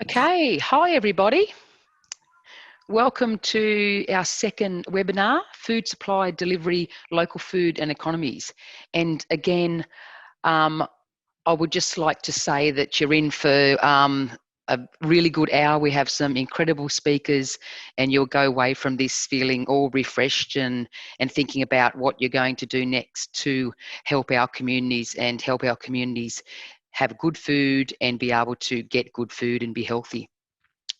Okay, hi everybody. Welcome to our second webinar, Food Supply, Delivery, Local Food and Economies. And again, I would just like to say that you're in for a really good hour. We have some incredible speakers and you'll go away from this feeling all refreshed and thinking about what you're going to do next to help our communities and help our communities have good food and be able to get good food and be healthy.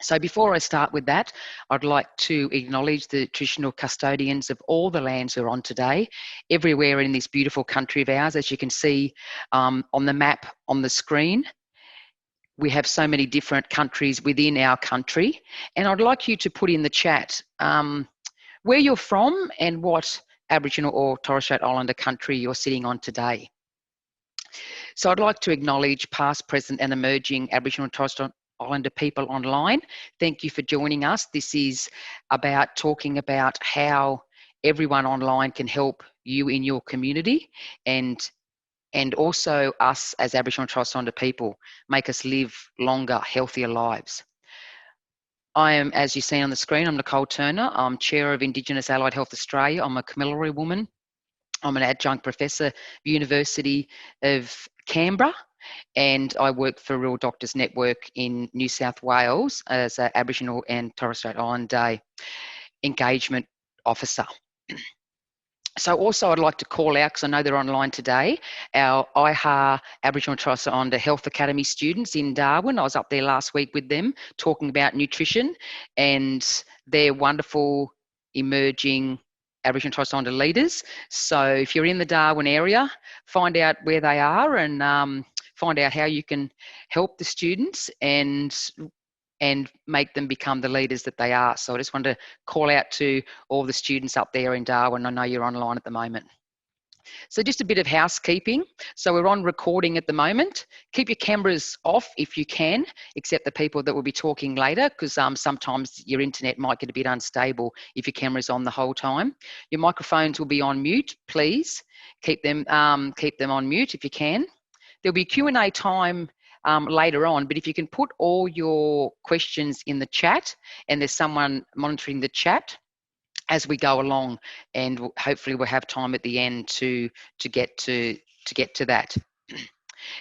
So before I start with that, I'd like to acknowledge the traditional custodians of all the lands we're on today, everywhere in this beautiful country of ours. As you can see on the map on the screen, we have so many different countries within our country. And I'd like you to put in the chat where you're from and what Aboriginal or Torres Strait Islander country you're sitting on today. So I'd like to acknowledge past, present and emerging Aboriginal and Torres Strait Islander people online. Thank you for joining us. This is about talking about how everyone online can help you in your community and also us as Aboriginal and Torres Strait Islander people make us live longer, healthier lives. I am, as you see on the screen, I'm Nicole Turner. I'm Chair of Indigenous Allied Health Australia. I'm a Kamilaroi woman. I'm an adjunct professor at the University of Canberra, and I work for Rural Doctors Network in New South Wales as an Aboriginal and Torres Strait Islander engagement officer. So also I'd like to call out, because I know they're online today, our IHA Aboriginal and Torres Strait Islander Health Academy students in Darwin. I was up there last week with them talking about nutrition, and they're wonderful emerging Aboriginal and Torres Strait Islander leaders. So if you're in the Darwin area, find out where they are and find out how you can help the students and make them become the leaders that they are. So I just want to call out to all the students up there in Darwin. I know you're online at the moment. So just a bit of housekeeping. So we're on recording at the moment. Keep your cameras off if you can, except the people that will be talking later, because sometimes your internet might get a bit unstable if your camera's on the whole time. Your microphones will be on mute, please. Keep them on mute if you can. There'll be Q&A time later on, but if you can put all your questions in the chat, and there's someone monitoring the chat as we go along, and hopefully we'll have time at the end to get to that.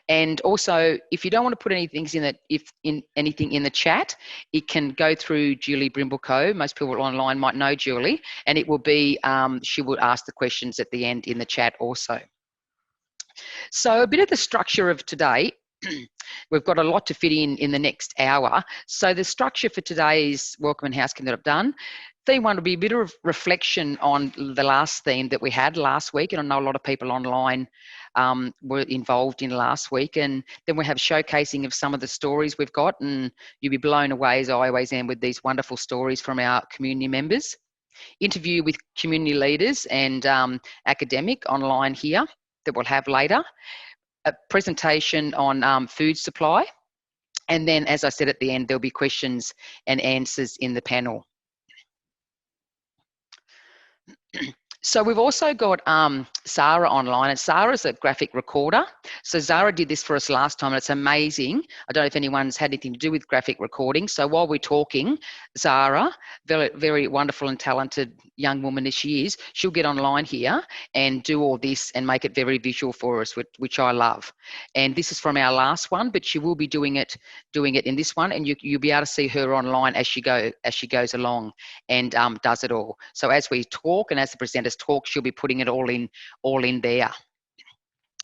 And also, if you don't want to put anything anything in the chat, it can go through Julie Brimbleco. Most people online might know Julie, and it will be she will ask the questions at the end in the chat also. So a bit of the structure of today. We've got a lot to fit in the next hour. So the structure for today's welcome and housekeeping that I've done. Theme one will be a bit of reflection on the last theme that we had last week, and I know a lot of people online were involved in last week. And then we have showcasing of some of the stories we've got, and you'll be blown away, as I always am, with these wonderful stories from our community members. Interview with community leaders and academic online here that we'll have later. A presentation on food supply. And then, as I said at the end, there'll be questions and answers in the panel. So we've also got Zara online, and Zara's a graphic recorder. So Zara did this for us last time, and it's amazing. I don't know if anyone's had anything to do with graphic recording. So while we're talking, Zara, very, very wonderful and talented young woman as she is, she'll get online here and do all this and make it very visual for us, which I love. And this is from our last one, but she will be doing it in this one, and you'll be able to see her online as she goes along and does it all. So as we talk and as the presenters talk, she'll be putting it all in there.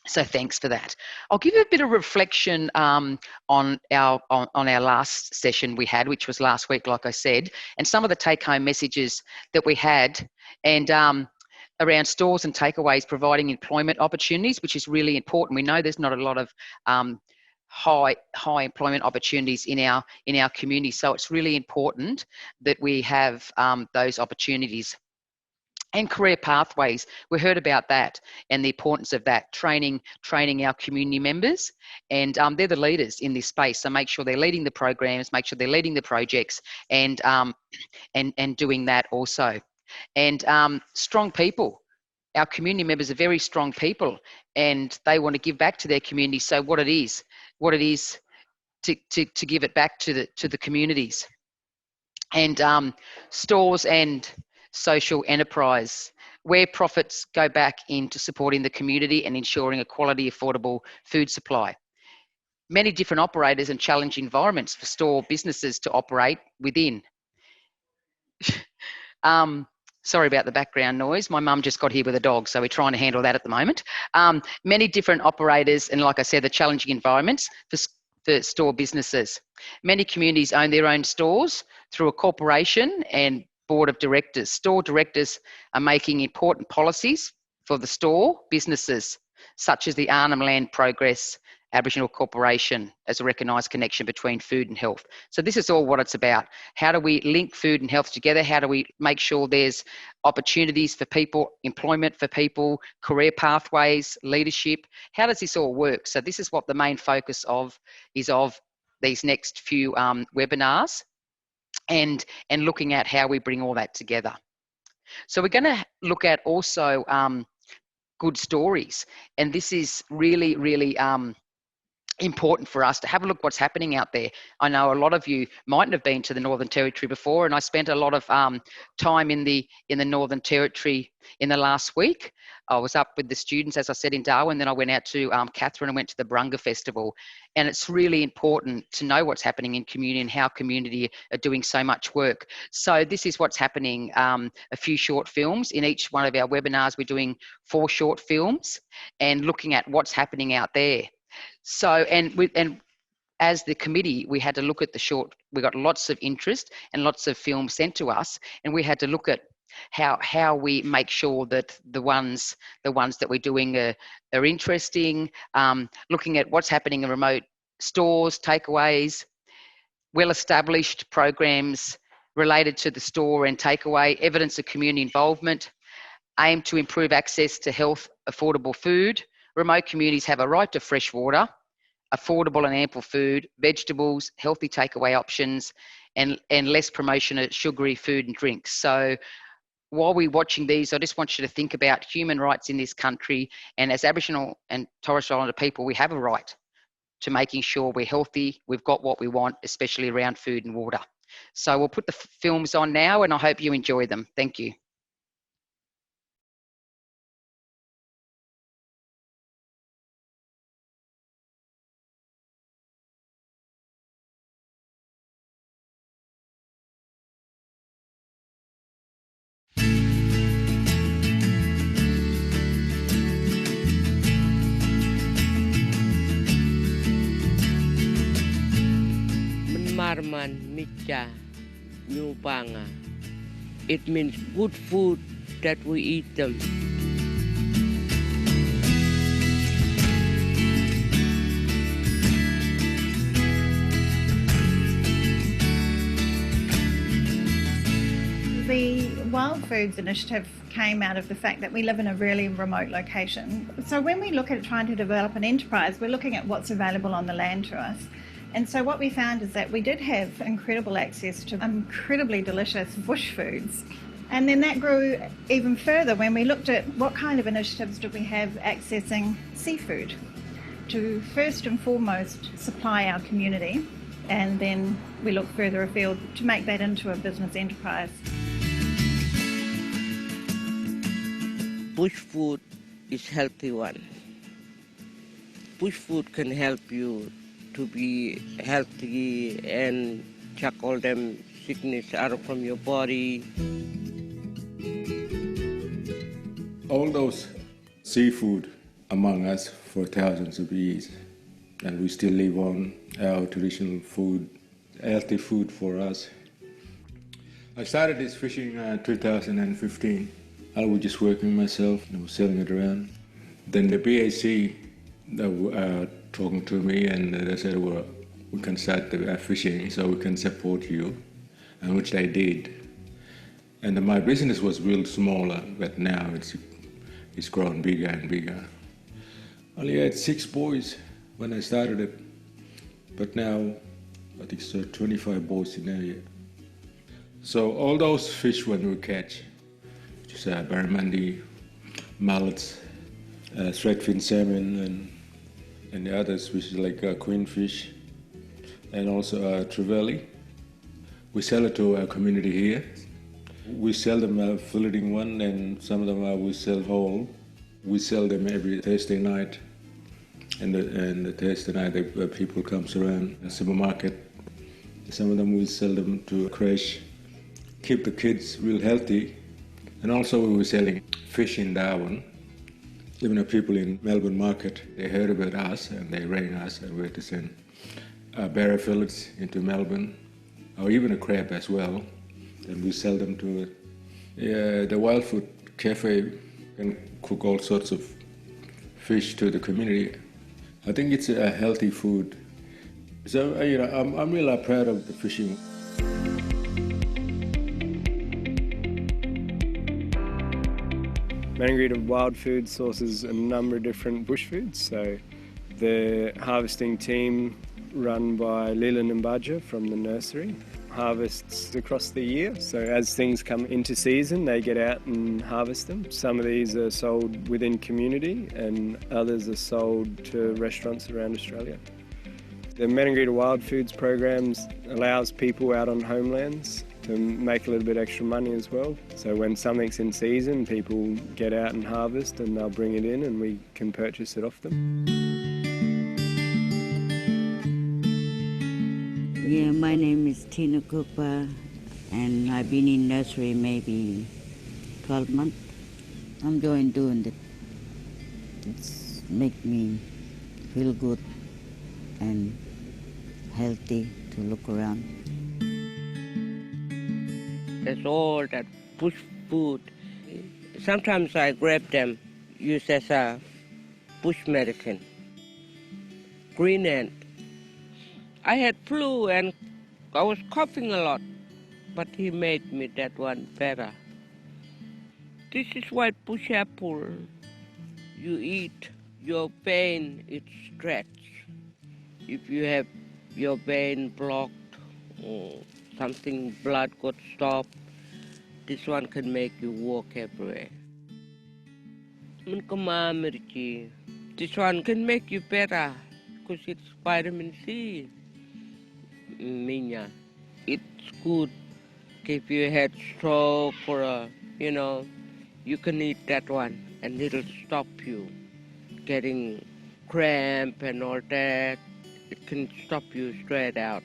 So thanks for that. I'll give you a bit of reflection on our last session we had, which was last week, like I said, and some of the take-home messages that we had, and around stores and takeaways providing employment opportunities, which is really important. We know there's not a lot of high employment opportunities in our community, so it's really important that we have those opportunities. And career pathways, we heard about that and the importance of that, training our community members, and they're the leaders in this space, so make sure they're leading the programs, make sure they're leading the projects, and doing that also. And strong people, our community members are very strong people, and they want to give back to their community. So what it is to give it back to the communities. And stores and social enterprise, where profits go back into supporting the community and ensuring a quality, affordable food supply. Many different operators and challenge environments for store businesses to operate within. Um, sorry about the background noise. My mum just got here with a dog, so we're trying to handle that at the moment. Many different operators, and like I said, the challenging environments for store businesses. Many communities own their own stores through a corporation and board of directors. Store directors are making important policies for the store businesses, such as the Arnhem Land Progress Aboriginal Corporation as a recognised connection between food and health. So this is all what it's about. How do we link food and health together? How do we make sure there's opportunities for people, employment for people, career pathways, leadership? How does this all work? So this is what the main focus of these next few webinars, and looking at how we bring all that together. So we're going to look at also good stories, and this is really, really important for us to have a look what's happening out there. I know a lot of you mightn't have been to the Northern Territory before, and I spent a lot of time in the Northern Territory in the last week. I was up with the students, as I said, in Darwin, then I went out to Catherine and went to the Barunga Festival. And it's really important to know what's happening in community and how community are doing so much work. So this is what's happening, a few short films. In each one of our webinars, we're doing 4 short films and looking at what's happening out there. So, and as the committee, we had to look at the short. We got lots of interest and lots of films sent to us, and we had to look at how we make sure that the ones that we're doing are interesting. Looking at what's happening in remote stores, takeaways, well-established programs related to the store and takeaway, evidence of community involvement, aim to improve access to health, affordable food. Remote communities have a right to fresh water, affordable and ample food, vegetables, healthy takeaway options, and less promotion of sugary food and drinks. So while we're watching these, I just want you to think about human rights in this country. And as Aboriginal and Torres Strait Islander people, we have a right to making sure we're healthy, we've got what we want, especially around food and water. So we'll put the films on now, and I hope you enjoy them. Thank you. Marman Micha Nyupanga. It means good food that we eat them. The Wild Foods Initiative came out of the fact that we live in a really remote location. So when we look at trying to develop an enterprise, we're looking at what's available on the land to us. And so what we found is that we did have incredible access to incredibly delicious bush foods. And then that grew even further when we looked at what kind of initiatives do we have accessing seafood to first and foremost supply our community, and then we look further afield to make that into a business enterprise. Bush food is healthy one. Bush food can help you to be healthy and chuck all them sickness out from your body. All those seafood among us for thousands of years, and we still live on our traditional food, healthy food for us. I started this fishing in 2015. I was just working myself and I was selling it around. Then the BAC they were talking to me, and they said, well, we can start fishing so we can support you, and which they did. And my business was real smaller, but now it's grown bigger and bigger. I only had 6 boys when I started it, but now I think so 25 boys in there. Yeah. So all those fish when we catch, just barramundi, mullets, straight fin salmon, and the others, which is like queenfish, and also trevally. We sell it to our community here. We sell them filleting one, and some of them we sell whole. We sell them every Thursday night, and the Thursday night people comes around the supermarket. Some of them we sell them to a creche, keep the kids real healthy, and also we were selling fish in Darwin. Even the people in Melbourne market, they heard about us and they rang us and we had to send barra fillets into Melbourne, or even a crab as well, and we sell them to the Wild Food Cafe and cook all sorts of fish to the community. I think it's a healthy food. So I'm really proud of the fishing. Maningrida Wild Food sources a number of different bush foods. So the harvesting team run by Leland and Badger from the nursery harvests across the year. So as things come into season, they get out and harvest them. Some of these are sold within community and others are sold to restaurants around Australia. The Maningrida Wild Foods programs allows people out on homelands to make a little bit extra money as well. So when something's in season, people get out and harvest and they'll bring it in and we can purchase it off them. Yeah, my name is Tina Cooper and I've been in nursery maybe 12 months. I'm enjoying doing it. It's make me feel good and healthy to look around. There's all that bush food. Sometimes I grab them, use as a bush medicine. Green ant. I had flu and I was coughing a lot, but he made me that one better. This is white bush apple. You eat, your vein is stretched. If you have your vein blocked or something, blood got stopped, this one can make you walk everywhere. This one can make you better because it's vitamin C. It's good if you had stroke or you can eat that one and it'll stop you getting cramp and all that. It can stop you straight out.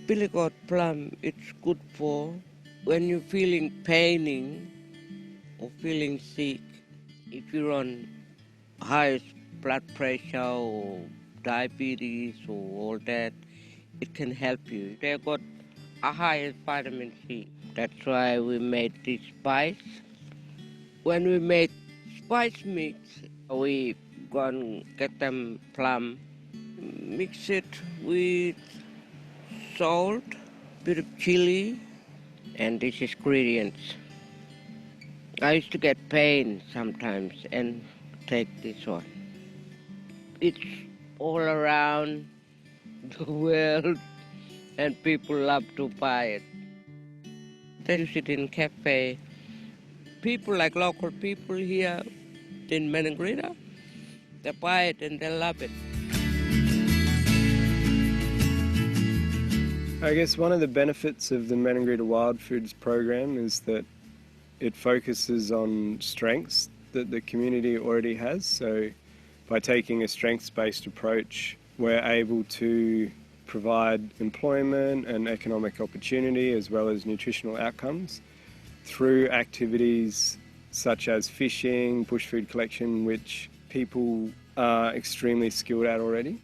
Billy goat plum, it's good for when you're feeling paining or feeling sick. If you're on high blood pressure or diabetes or all that, it can help you. They got a high vitamin C. That's why we made this spice. When we made spice mix, we gonna get them plum, mix it with salt, bit of chili, and these ingredients. I used to get pain sometimes and take this one. It's all around the world and people love to buy it. They use it in cafe. People like local people here in Maningrida, they buy it and they love it. I guess one of the benefits of the Maningrida Wild Foods program is that it focuses on strengths that the community already has. So by taking a strengths-based approach, we're able to provide employment and economic opportunity as well as nutritional outcomes through activities such as fishing, bush food collection, which people are extremely skilled at already.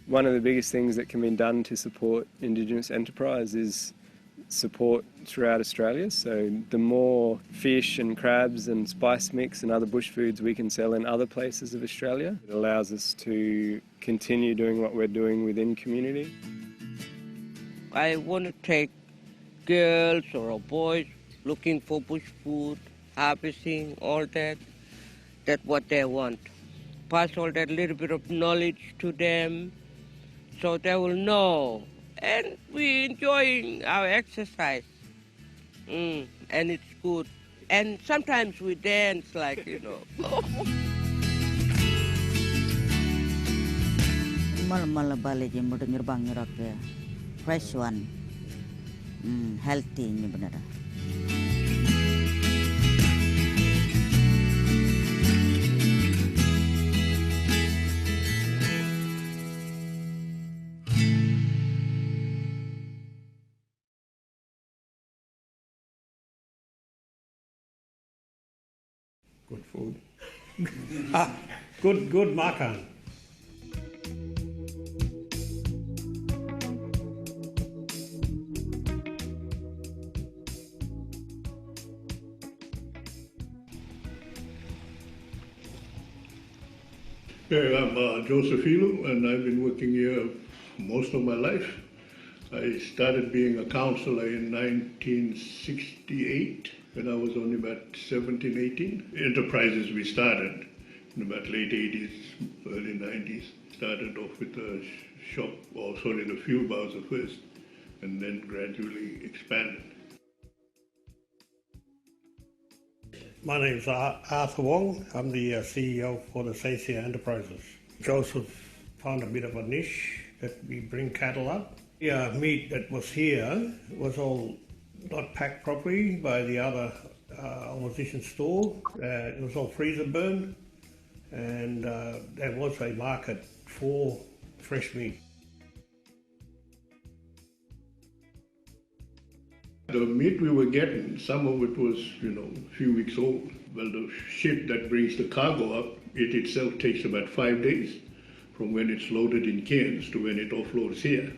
One of the biggest things that can be done to support Indigenous enterprise is support throughout Australia. So the more fish and crabs and spice mix and other bush foods we can sell in other places of Australia, it allows us to continue doing what we're doing within community. I want to take girls or boys looking for bush food, harvesting, all that. That's what they want. Pass all that little bit of knowledge to them so they will know. And we're enjoying our exercise. And it's good. And sometimes we dance Mal balik je mudah ngerbang ngerak ya. Fresh one. Healthy ni benar. Good food. Good makan. I'm Joseph Hilo, and I've been working here most of my life. I started being a counselor in 1968 when I was only about 17, 18. Enterprises we started in about late 80s, early 90s. Started off with a shop, or sorry, the fuel bowser first, and then gradually expanded. My name is Arthur Wong. I'm the CEO for the Sacia Enterprises. Joseph found a bit of a niche that we bring cattle up. The meat that was here was all not packed properly by the other opposition store. It was all freezer burned, and there was a market for fresh meat. The meat we were getting, some of it was, a few weeks old. Well, the ship that brings the cargo up, it itself takes about 5 days from when it's loaded in cans to when it offloads here.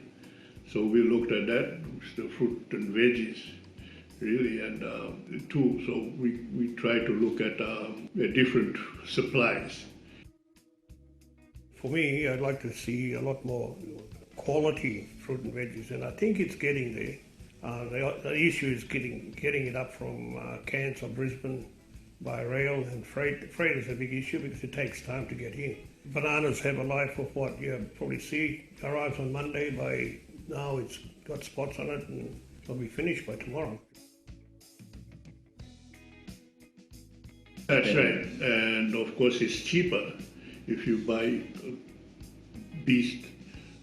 So we looked at that, the fruit and veggies, really, and too. So we try to look at different supplies. For me, I'd like to see a lot more quality fruit and veggies, and I think it's getting there. The issue is getting it up from Cairns or Brisbane by rail and freight. Freight is a big issue because it takes time to get here. Bananas have a life of what you probably see. Arrives on Monday. By now it's got spots on it and it'll be finished by tomorrow. That's right. And of course it's cheaper if you buy a beast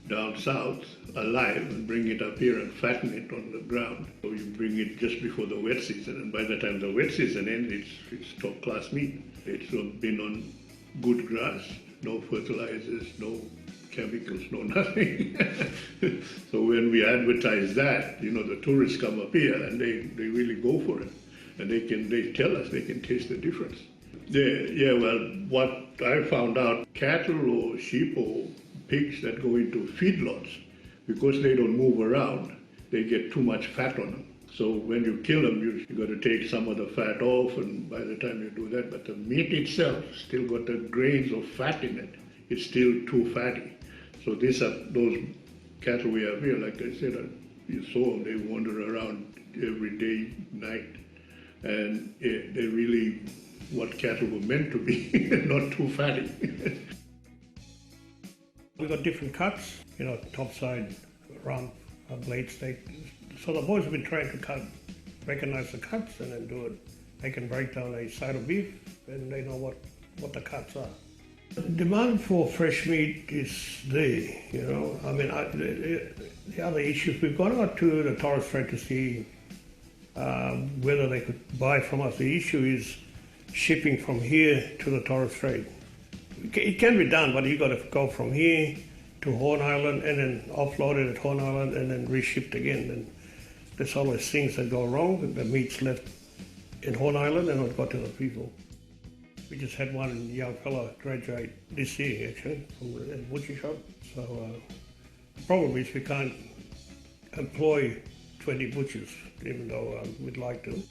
down south alive and bring it up here and fatten it on the ground. So you bring it just before the wet season, and by the time the wet season ends, it's top class meat. It's been on good grass, no fertilizers, no chemicals, no nothing. So when we advertise that, the tourists come up here and they really go for it, and they tell us they can taste the difference. Yeah, well, what I found out, cattle or sheep or pigs that go into feedlots, because they don't move around, they get too much fat on them. So when you kill them, you got to take some of the fat off, and by the time you do that, but the meat itself still got the grains of fat in it. It's still too fatty. So those cattle we have here, like I said, you saw them, they wander around every day, night, and they're really what cattle were meant to be, not too fatty. We've got different cuts, topside, rump, blade steak. So the boys have been trying to recognize the cuts and then do it. They can break down a side of beef and they know what the cuts are. The demand for fresh meat is there, the other issues, we've gone out to the Torres Strait to see whether they could buy from us. The issue is shipping from here to the Torres Strait. It can be done, but you've got to go from here to Horn Island and then offload it at Horn Island and then reshipped again. And there's always things that go wrong. The meat's left in Horn Island and not got to the people. We just had one young fella graduate this year, actually, from the butcher shop. So the problem is we can't employ 20 butchers, even though we'd like to.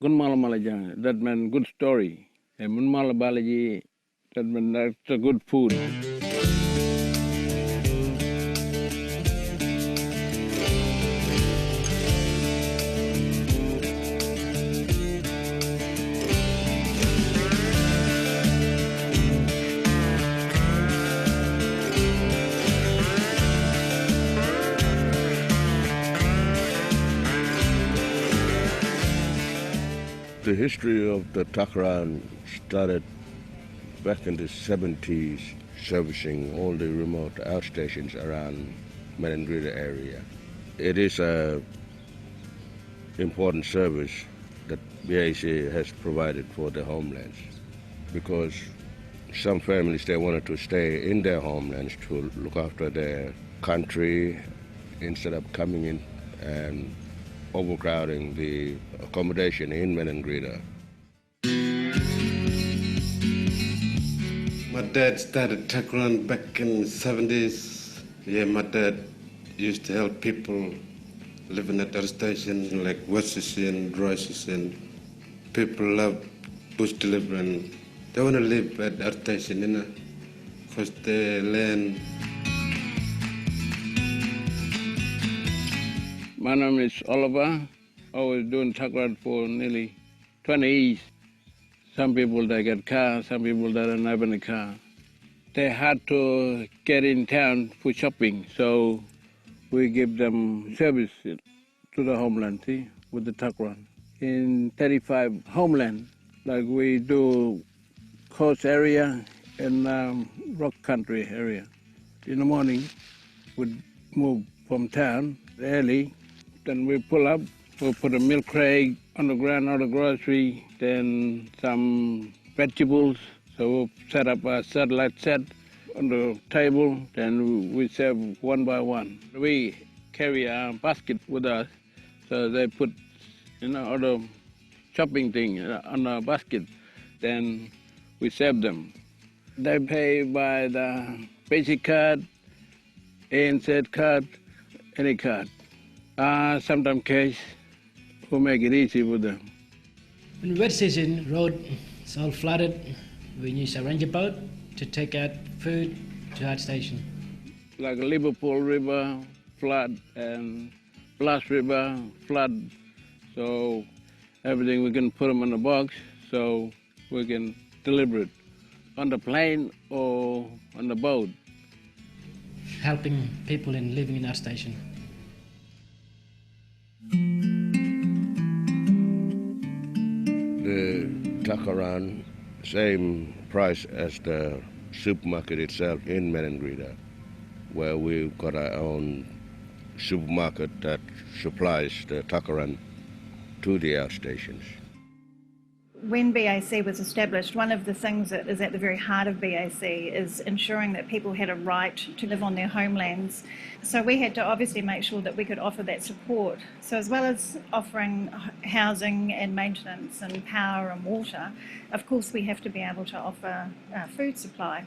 Good malam that meant good story. And mun malabalaji, that meant that's a good food. The history of the Takran started back in the 70s, servicing all the remote outstations around Maningrida area. It is an important service that BAC has provided for the homelands, because some families, they wanted to stay in their homelands to look after their country instead of coming in and overcrowding the accommodation in Maningrida. My dad started Takran back in the 70s. Yeah, my dad used to help people living at other stations like Westchester and Rochester. People love bush delivering. They want to live at our station, you know, because they land. My name is Oliver. I was doing Takran for nearly 20 years. Some people, they get cars, some people, they don't have any car. They had to get in town for shopping, so we give them service to the homeland, see, with the Takran. In 35 homeland, like we do coast area and rock country area. In the morning, we move from town early, then we pull up, we put a milk crate on the ground, all the grocery, then some vegetables. So we'll set up a satellite set on the table, then we serve one by one. We carry a basket with us, so they put, all the shopping thing on a basket, then we serve them. They pay by the basic card, ANZ card, any card. Sometimes cash, we'll make it easy for them. In wet season, road is all flooded. We use a ranger boat to take out food to our station. Like Liverpool River flood and Blast River flood, so everything we can put them in a box so we can deliver it on the plane or on the boat. Helping people in living in our station. The Takran, same price as the supermarket itself in Maningrida, where we've got our own supermarket that supplies the Takran to the outstations. When BAC was established, one of the things that is at the very heart of BAC is ensuring that people had a right to live on their homelands. So we had to obviously make sure that we could offer that support. So as well as offering housing and maintenance and power and water, of course we have to be able to offer food supply.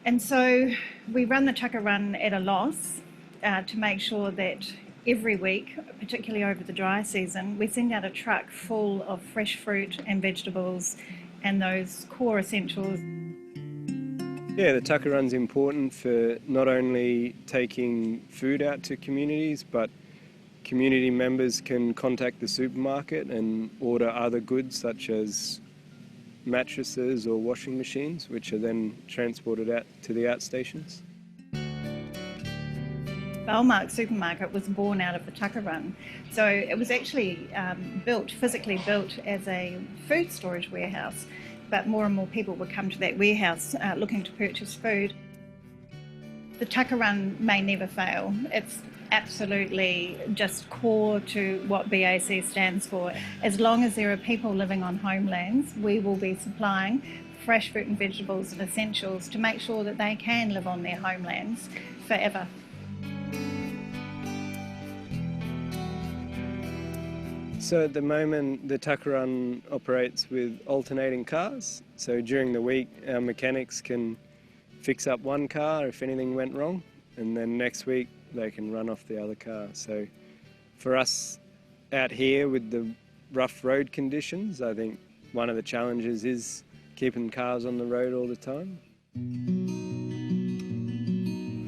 And so we run the Takran at a loss to make sure that every week, particularly over the dry season, we send out a truck full of fresh fruit and vegetables and those core essentials. Yeah, the Takran's important for not only taking food out to communities, but community members can contact the supermarket and order other goods such as mattresses or washing machines, which are then transported out to the outstations. Belmark supermarket was born out of the Takran. So it was actually physically built as a food storage warehouse, but more and more people would come to that warehouse looking to purchase food. The Takran may never fail. It's absolutely just core to what BAC stands for. As long as there are people living on homelands, we will be supplying fresh fruit and vegetables and essentials to make sure that they can live on their homelands forever. So at the moment, the Takran operates with alternating cars. So during the week, our mechanics can fix up one car if anything went wrong, and then next week they can run off the other car. So for us out here with the rough road conditions, I think one of the challenges is keeping cars on the road all the time.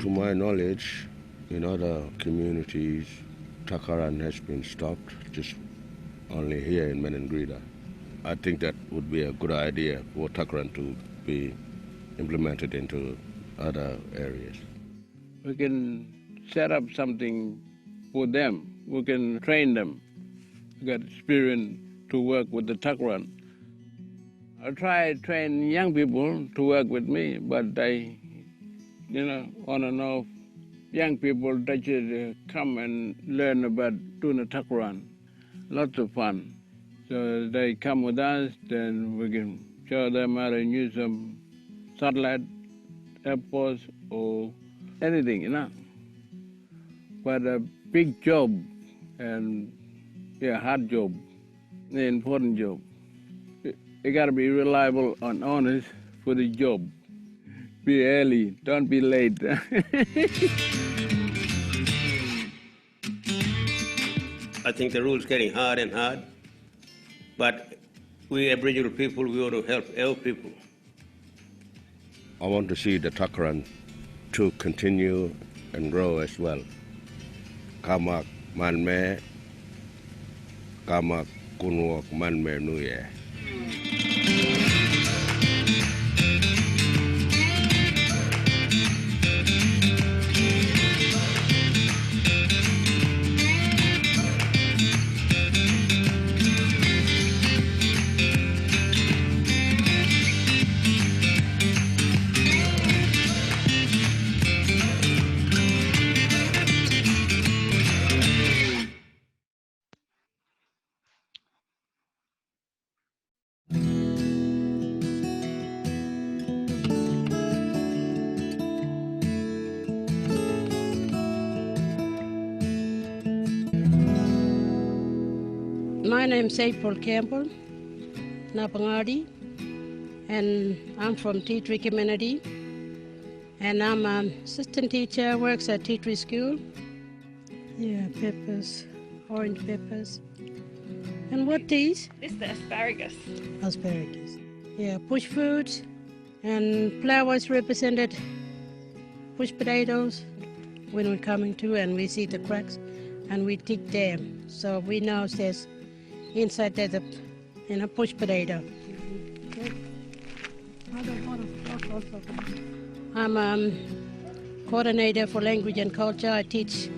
To my knowledge, in other communities, Takran has been stopped, just only here in Maningrida. I think that would be a good idea for Takran to be implemented into other areas. We can set up something for them. We can train them. We got experienced to work with the tuck run. I try to train young people to work with me, but they, on and off, young people, they should come and learn about doing a tuck run. Lots of fun. So they come with us, then we can show them how to use some satellite airports or anything, But a big job and hard job, an important job. You got to be reliable and honest for the job. Be early, don't be late. I think the rule's getting hard and hard, but we Aboriginal people, we ought to help our people. I want to see the tuck run to continue and grow as well. Kamak manme, kamak kunwok manme nuye. My name's April Campbell, Napangadi, and I'm from Tea Tree Community. And I'm an assistant teacher, works at Tea Tree School. Yeah, peppers, orange peppers. And what these? This is the asparagus. Asparagus. Yeah, bush foods and flowers represented bush potatoes when we're coming to, and we see the cracks and we dig them. So we know there's inside there's a bush potato. I'm coordinator for language and culture. I teach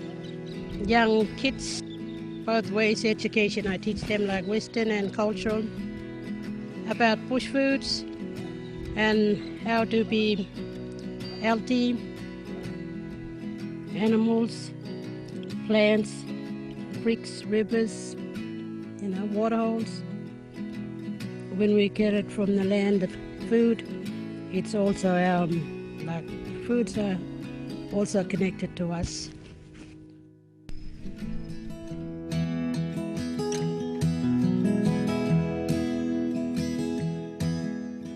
young kids both ways education. I teach them like Western and cultural about bush foods and how to be healthy, animals, plants, creeks, rivers, waterholes. When we get it from the land of food, it's also foods are also connected to us.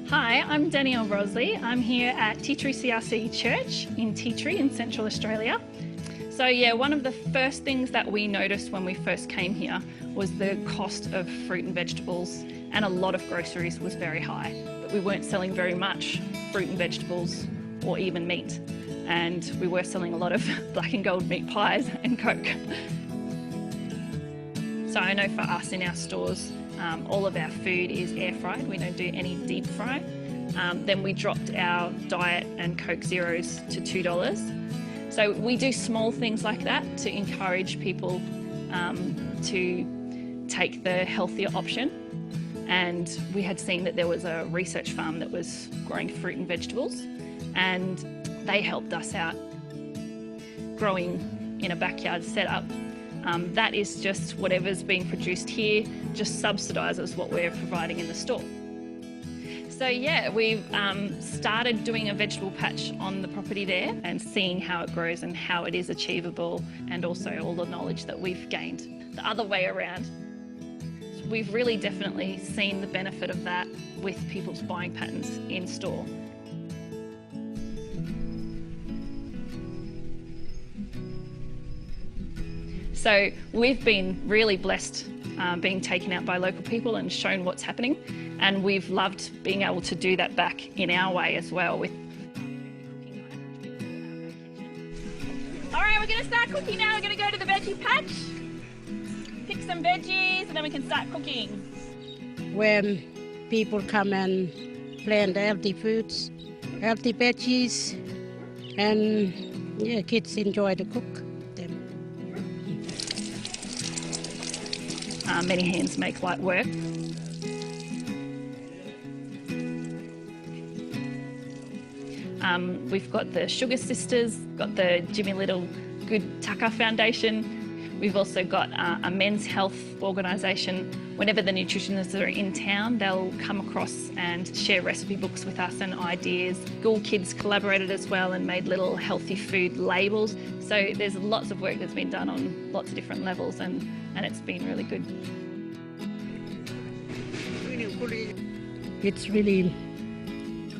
Hi, I'm Danielle Rosley. I'm here at Tea Tree CRC Church in Tea Tree in Central Australia. So yeah, one of the first things that we noticed when we first came here was the cost of fruit and vegetables, and a lot of groceries was very high. But we weren't selling very much fruit and vegetables or even meat. And we were selling a lot of black and gold meat pies and Coke. So I know for us in our stores, all of our food is air fried. We don't do any deep fry. Then we dropped our diet and Coke Zeros to $2. So we do small things like that to encourage people to take the healthier option. And we had seen that there was a research farm that was growing fruit and vegetables, and they helped us out growing in a backyard setup. That is just whatever's being produced here, just subsidises what we're providing in the store. So yeah, we've started doing a vegetable patch on the property there and seeing how it grows and how it is achievable, and also all the knowledge that we've gained the other way around. We've really definitely seen the benefit of that with people's buying patterns in store. So we've been really blessed being taken out by local people and shown what's happening, and we've loved being able to do that back in our way as well. With all right, we're going to start cooking now. We're going to go to the veggie patch, pick some veggies, and then we can start cooking. When people come and plant healthy foods, healthy veggies, and yeah, kids enjoy to cook them. many hands make light work. We've got the Sugar Sisters, got the Jimmy Little Good Tucker Foundation. We've also got a men's health organisation. Whenever the nutritionists are in town, they'll come across and share recipe books with us and ideas. School kids collaborated as well and made little healthy food labels. So there's lots of work that's been done on lots of different levels, and it's been really good. It's really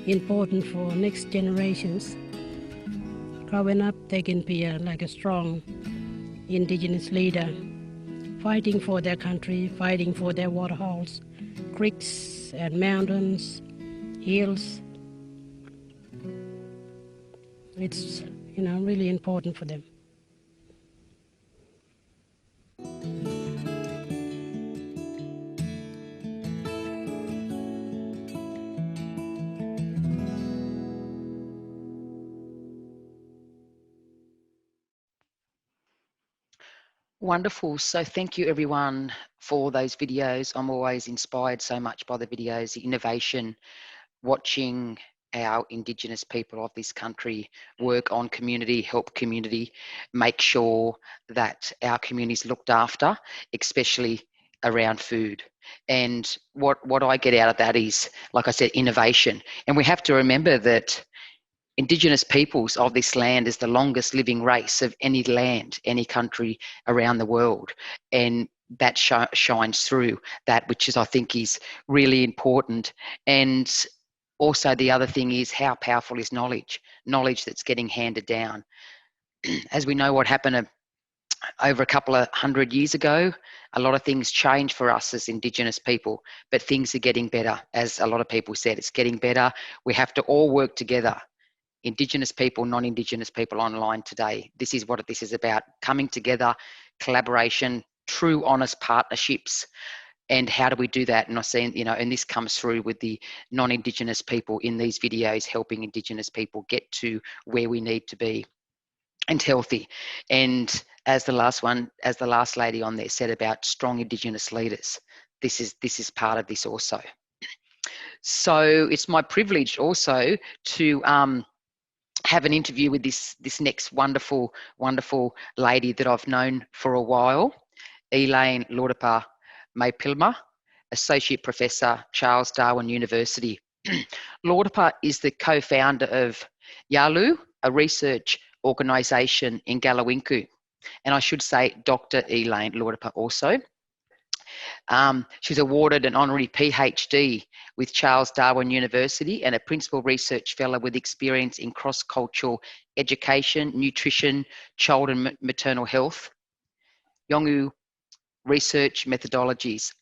important for next generations. Growing up, they can be like a strong Indigenous leader, fighting for their country, fighting for their waterholes, creeks and mountains, hills. It's, really important for them. Wonderful. So thank you everyone for those videos. I'm always inspired so much by the videos, the innovation, watching our Indigenous people of this country work on community, help community, make sure that our communities looked after, especially around food. And what I get out of that is, like I said, innovation. And we have to remember that Indigenous peoples of this land is the longest living race of any land, any country around the world. And that shines through that, which is, I think, is really important. And also the other thing is, how powerful is knowledge that's getting handed down. As we know what happened over a couple of 100 years ago, a lot of things changed for us as Indigenous people, but things are getting better. As a lot of people said, it's getting better. We have to all work together. Indigenous people, non-Indigenous people online today. This is what this is about, coming together, collaboration, true honest partnerships. And how do we do that? And I've seen, and this comes through with the non-Indigenous people in these videos, helping Indigenous people get to where we need to be and healthy. And as the last lady on there said about strong Indigenous leaders, this is part of this also. So it's my privilege also to have an interview with this next wonderful lady that I've known for a while, Elaine Laudapa Maipilma, Associate Professor, Charles Darwin University. Laudapa is the co-founder of Yalu, a research organisation in Galawinku. And I should say Dr. Elaine Laudapa also. She's awarded an honorary PhD with Charles Darwin University and a principal research fellow with experience in cross-cultural education, nutrition, child and maternal health, Yolngu research methodologies.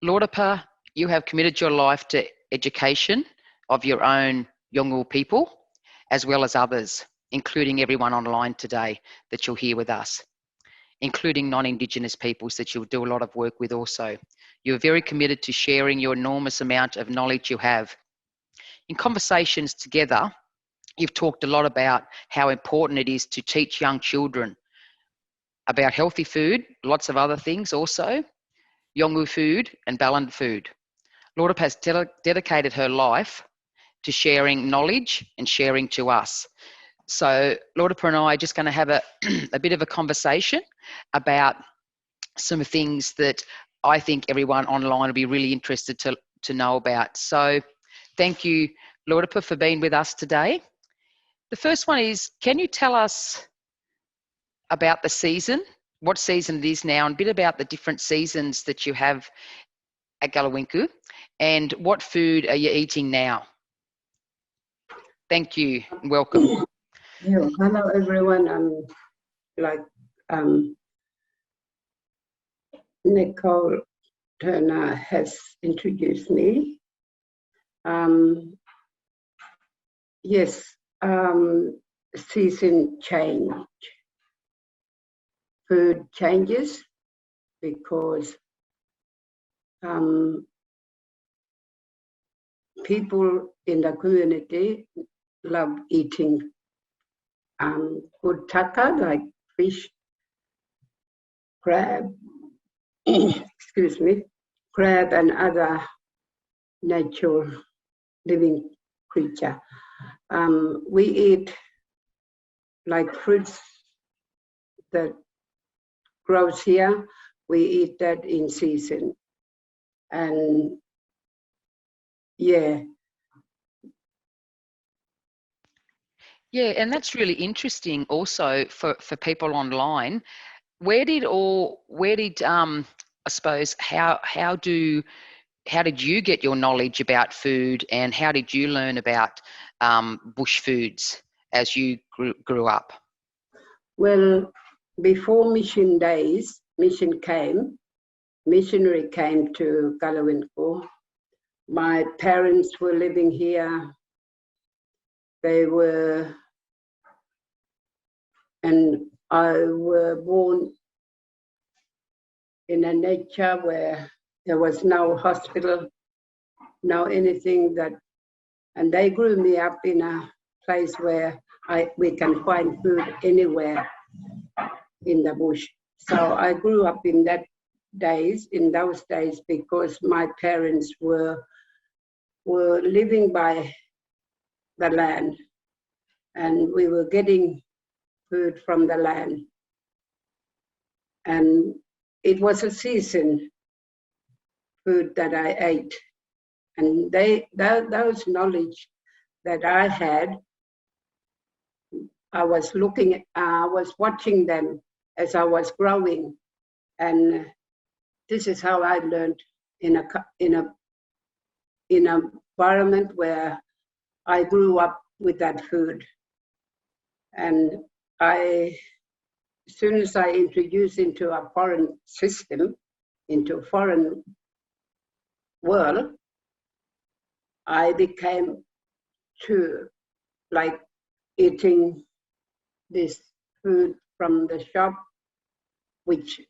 Laudapa, you have committed your life to education of your own Yolngu people, as well as others, including everyone online today that you'll hear with us, including non-Indigenous peoples that you'll do a lot of work with also. You're very committed to sharing your enormous amount of knowledge you have. In conversations together, you've talked a lot about how important it is to teach young children about healthy food, lots of other things also, Yolngu food and Balan food. Laudapa has dedicated her life to sharing knowledge and sharing to us. So Laudapa and I are just going to have a bit of a conversation about some things that I think everyone online will be really interested to know about. So thank you, Laudapa, for being with us today. The first one is, can you tell us about the season, what season it is now, and a bit about the different seasons that you have at Galawinku, and what food are you eating now? Thank you and welcome. Yeah, hello everyone. Nicole Turner has introduced me. Yes, season change. Food changes because people in the community love eating good taka like fish, crab, excuse me, crab and other natural living creature. We eat like fruits that grows here. We eat that in season. And yeah. Yeah, and that's really interesting also for people online. Where did I suppose how did you get your knowledge about food, and how did you learn about bush foods as you grew up? Well, before mission days, missionary came to Galawinko. My parents were living here. They were, and I were born in a nature where there was no hospital, no anything that, and they grew me up in a place where we can find food anywhere in the bush. So I grew up in those days, because my parents were living by the land, and we were getting food from the land. And it was a season food that I ate. And those knowledge that I had, I was watching them as I was growing. And this is how I learned in an environment where I grew up with that food. And as soon as I introduced into a foreign system, into a foreign world, I became to like eating this food from the shop, which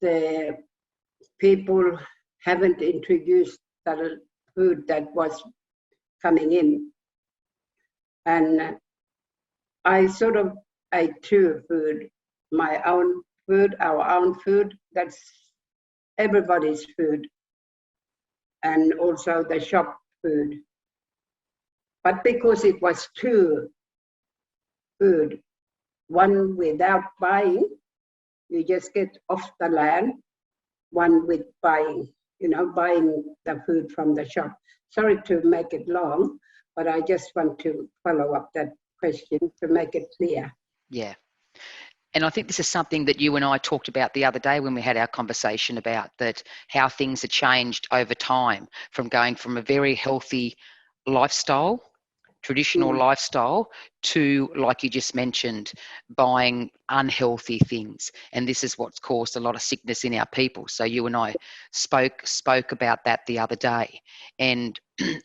the people haven't introduced the food that was coming in. And I sort of ate two food, my own food, our own food, that's everybody's food, and also the shop food. But because it was two food, one without buying, you just get off the land, one with buying, buying the food from the shop. Sorry to make it long, but I just want to follow up that question to make it clear. Yeah. And I think this is something that you and I talked about the other day when we had our conversation about that, how things have changed over time from going from a very healthy lifestyle, traditional lifestyle, to, like you just mentioned, buying unhealthy things. And this is what's caused a lot of sickness in our people. So you and I spoke about that the other day. And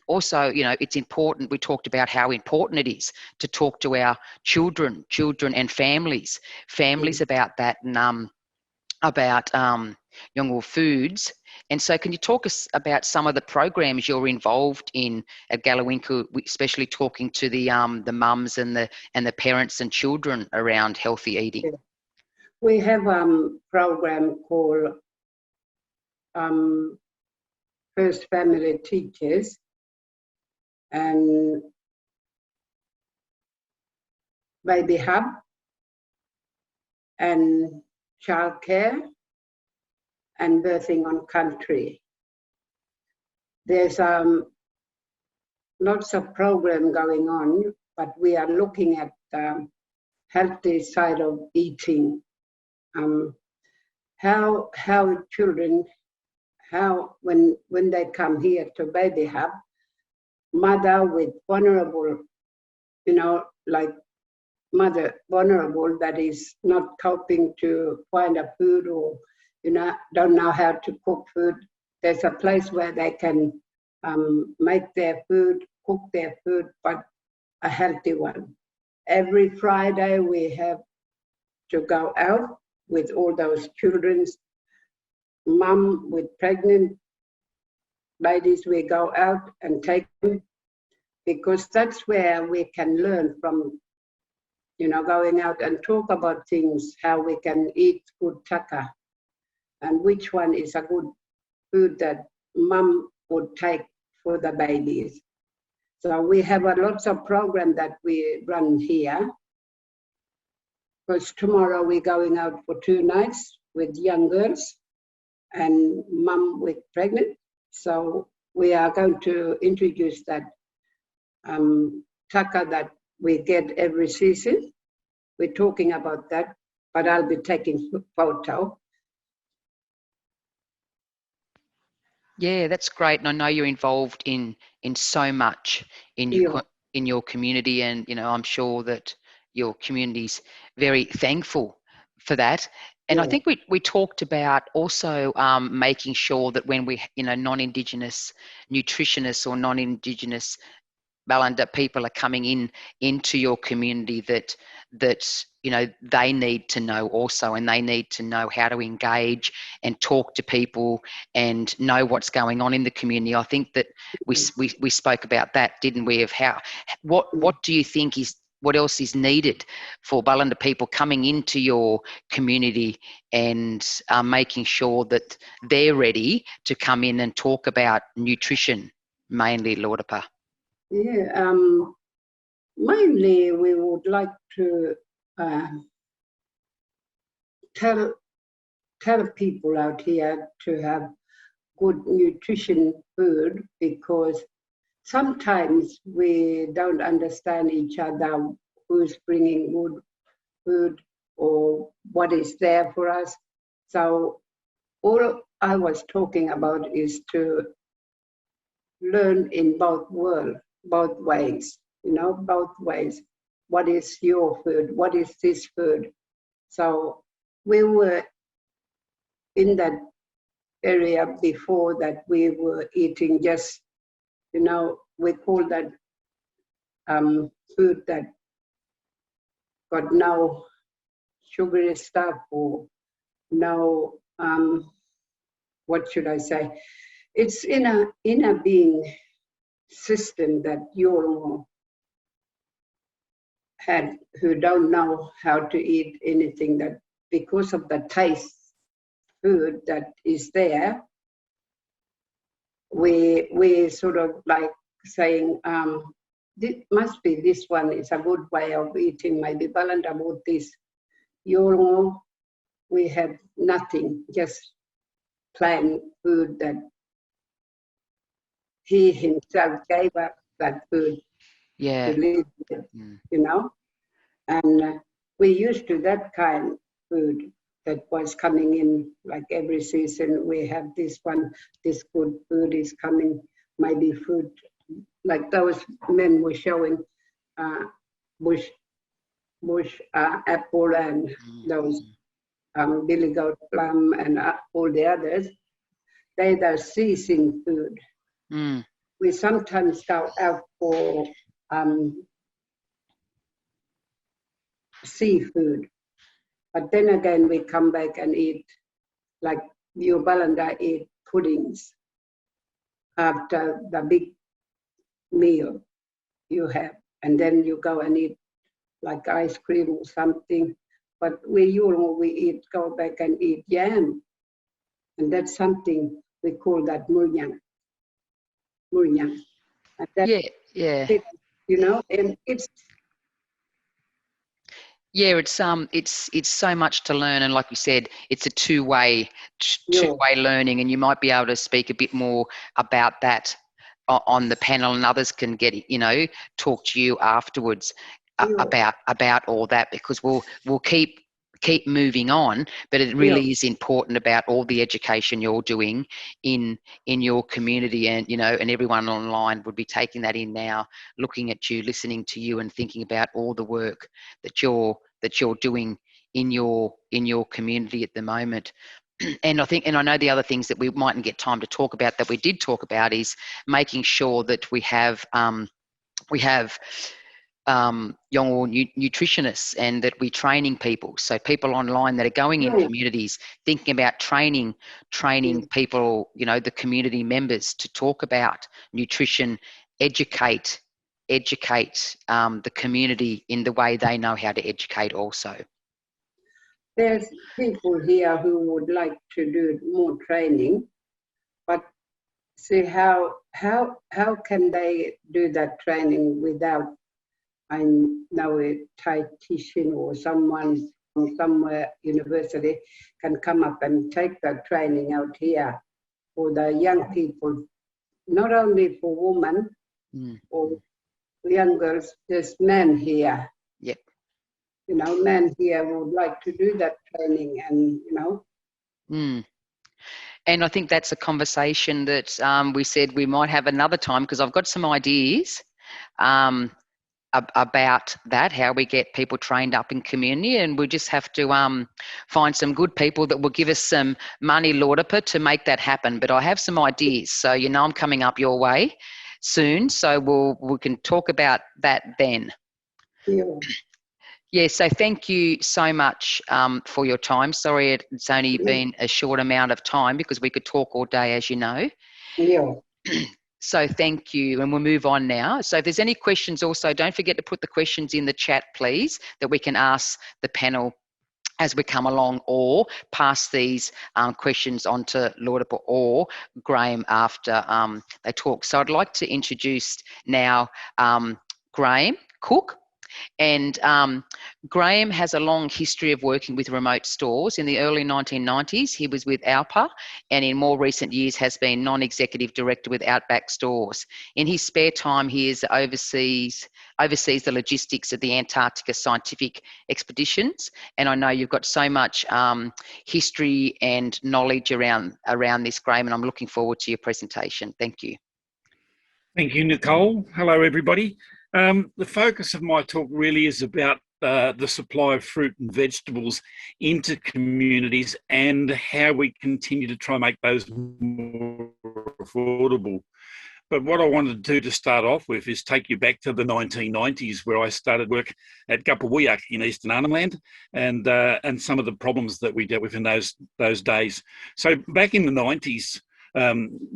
also, it's important, we talked about how important it is to talk to our children and families about that, and about Yolngu foods. And so can you talk us about some of the programs you're involved in at Galawinko, especially talking to the mums and the parents and children around healthy eating? We have a program called First Family Teachers, and Baby Hub, and childcare, and birthing on country. There's lots of program going on, but we are looking at the healthy side of eating. How children, when they come here to Baby Hub, mother with vulnerable, like mother vulnerable that is not coping to find a food, or don't know how to cook food. There's a place where they can make their food, cook their food, but a healthy one. Every Friday we have to go out with all those children's mom with pregnant ladies. We go out and take them, because that's where we can learn from going out and talk about things, how we can eat good taka, and which one is a good food that mom would take for the babies. So we have a lots of program that we run here. Because tomorrow we're going out for 2 nights with young girls and mom with pregnant. So we are going to introduce that taka that we get every season. We're talking about that, but I'll be taking photo. Yeah, that's great, and I know you're involved in so much in your community, and I'm sure that your community's very thankful for that. And I think we talked about also making sure that when we non-Indigenous nutritionists or non-Indigenous Balanda people are coming into your community that they need to know also, and they need to know how to engage and talk to people and know what's going on in the community. I think that we spoke about that, didn't we? Of what do you think what else is needed for Balanda people coming into your community and making sure that they're ready to come in and talk about nutrition, mainly, Laudapa? Yeah, mainly we would like to tell people out here to have good nutrition food, because sometimes we don't understand each other, who's bringing good food or what is there for us. So all I was talking about is to learn in both ways, both ways. What is your food? What is this food? So we were in that area before that we were eating just, we call that food that got no sugary stuff or no, what should I say? It's in a being system that you had, who don't know how to eat anything, that because of the taste food that is there, we sort of like saying, must be this one is a good way of eating, maybe Balanda about this. We have nothing, just plain food that he himself gave up that food to live with, and we used to that kind of food that was coming in, like every season we have this one, this good food is coming, maybe food, like those men were showing bush apple and those billy goat plum and all the others. They are seasoned food. We sometimes go out for seafood, but then again we come back and eat, like you Balanda eat puddings after the big meal you have, and then you go and eat like ice cream or something. But we go back and eat yam, and that's something we call that muryang. And that's it, and it's it's so much to learn, and like you said, it's a two-way learning, and you might be able to speak a bit more about that on the panel, and others can get talk to you afterwards about all that, because we'll keep moving on, but it really is important about all the education you're doing in your community, and and everyone online would be taking that in now, looking at you, listening to you, and thinking about all the work that you're doing in your community at the moment. And I know the other things that we mightn't get time to talk about that we did talk about is making sure that we have young nutritionists, and that we're training people. So people online that are going in communities, thinking about training people, the community members, to talk about nutrition, educate educate the community in the way they know how to educate also? There's people here who would like to do more training, but see how can they do that training without, I know, a dietitian or someone from somewhere university can come up and take that training out here for the young people, not only for women or young girls, there's men here. Yep. You know, men here would like to do that training, and And I think that's a conversation that we said we might have another time, because I've got some ideas about that, how we get people trained up in community, and we just have to find some good people that will give us some money, Laudipa, to make that happen. But I have some ideas, so I'm coming up your way soon, so we can talk about that then. Yeah, so thank you so much for your time. Sorry it's only been a short amount of time, because we could talk all day, as you know. Yeah. So thank you, and we'll move on now. So if there's any questions also, don't forget to put the questions in the chat, please, that we can ask the panel as we come along, or pass these questions on to Laudipa or Graham after they talk. So I'd like to introduce now Graham Cook. And Graham has a long history of working with remote stores. In the early 1990s, he was with Alpa, and in more recent years has been non-executive director with Outback Stores. In his spare time, he oversees the logistics of the Antarctica scientific expeditions. And I know you've got so much history and knowledge around this, Graham, and I'm looking forward to your presentation. Thank you. Thank you, Nicole. Hello, everybody. The focus of my talk really is about the supply of fruit and vegetables into communities and how we continue to try and make those more affordable. But what I wanted to do to start off with is take you back to the 1990s, where I started work at Gupawuyak in Eastern Arnhem Land, and some of the problems that we dealt with in those days. So back in the 90s,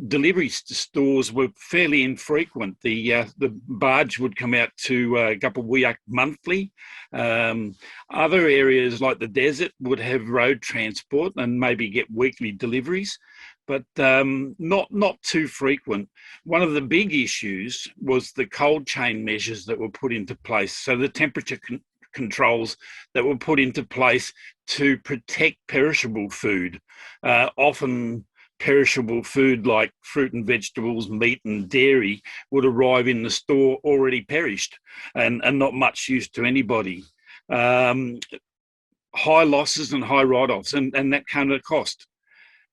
deliveries to stores were fairly infrequent. The barge would come out to Gupawuyak monthly. Other areas like the desert would have road transport and maybe get weekly deliveries, but not too frequent. One of the big issues was the cold chain measures that were put into place. So the temperature controls that were put into place to protect perishable food, often perishable food like fruit and vegetables, meat and dairy would arrive in the store already perished and not much use to anybody. High losses and high write-offs, and that came at a cost.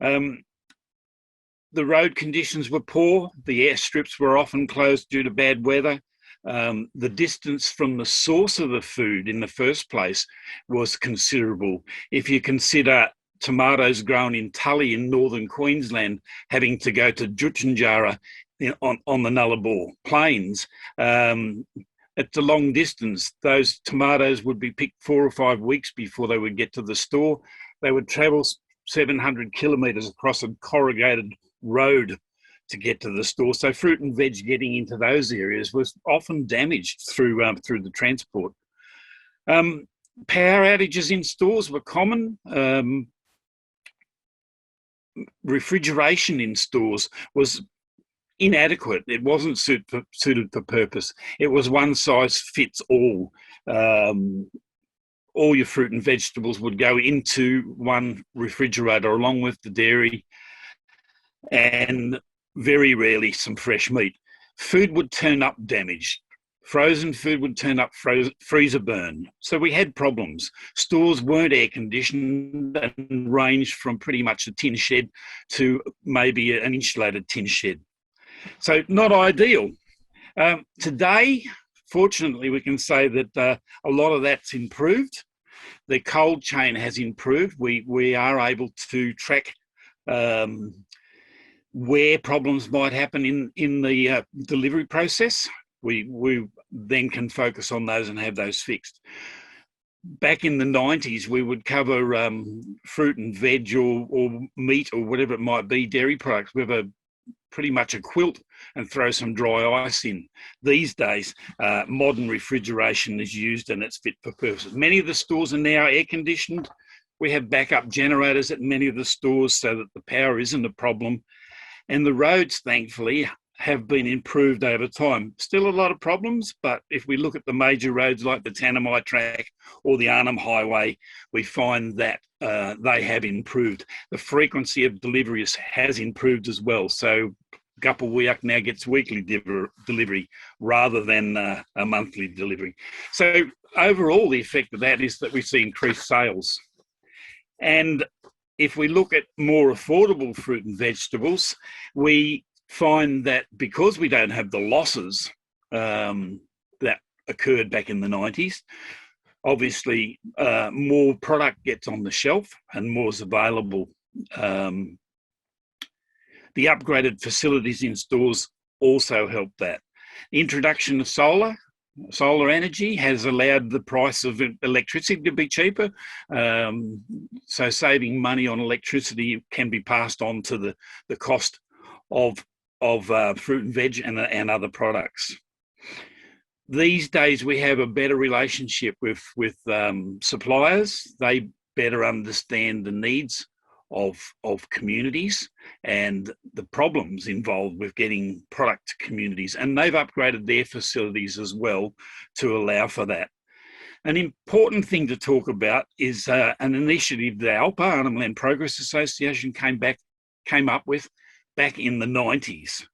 The road conditions were poor. The airstrips were often closed due to bad weather. The distance from the source of the food in the first place was considerable. If you consider tomatoes grown in Tully in northern Queensland having to go to Jutjunjara on the Nullarbor Plains, it's a long distance. Those tomatoes would be picked 4 or 5 weeks before they would get to the store. They would travel 700 kilometres across a corrugated road to get to the store. So fruit and veg getting into those areas was often damaged through the transport. Power outages in stores were common. Refrigeration in stores was inadequate. It wasn't suited for purpose. It was one size fits all. All your fruit and vegetables would go into one refrigerator along with the dairy, and very rarely some fresh meat. Food would turn up damaged. Frozen food would turn up freezer burn. So we had problems. Stores weren't air conditioned and ranged from pretty much a tin shed to maybe an insulated tin shed. So not ideal. Today, fortunately, we can say that a lot of that's improved. The cold chain has improved. We are able to track where problems might happen in the delivery process. We then can focus on those and have those fixed. Back in the 90s, we would cover fruit and veg or meat or whatever it might be, dairy products, with a pretty much a quilt and throw some dry ice in. These days, modern refrigeration is used and it's fit for purpose. Many of the stores are now air conditioned. We have backup generators at many of the stores so that the power isn't a problem. And the roads, thankfully, have been improved over time. Still a lot of problems, but if we look at the major roads like the Tanami track or the Arnhem Highway, we find that they have improved. The frequency of deliveries has improved as well. So Gupperwiak now gets weekly delivery rather than a monthly delivery. So overall, the effect of that is that we see increased sales. And if we look at more affordable fruit and vegetables, we find that because we don't have the losses that occurred back in the 90s, obviously more product gets on the shelf and more is available. The upgraded facilities in stores also help that. The introduction of solar energy has allowed the price of electricity to be cheaper. So saving money on electricity can be passed on to the cost of fruit and veg and other products. These days we have a better relationship with suppliers. They better understand the needs of communities and the problems involved with getting product to communities, and they've upgraded their facilities as well to allow for that. An important thing to talk about is an initiative that ALPA, Arnhem Land Progress Association, came up with back in the 90s.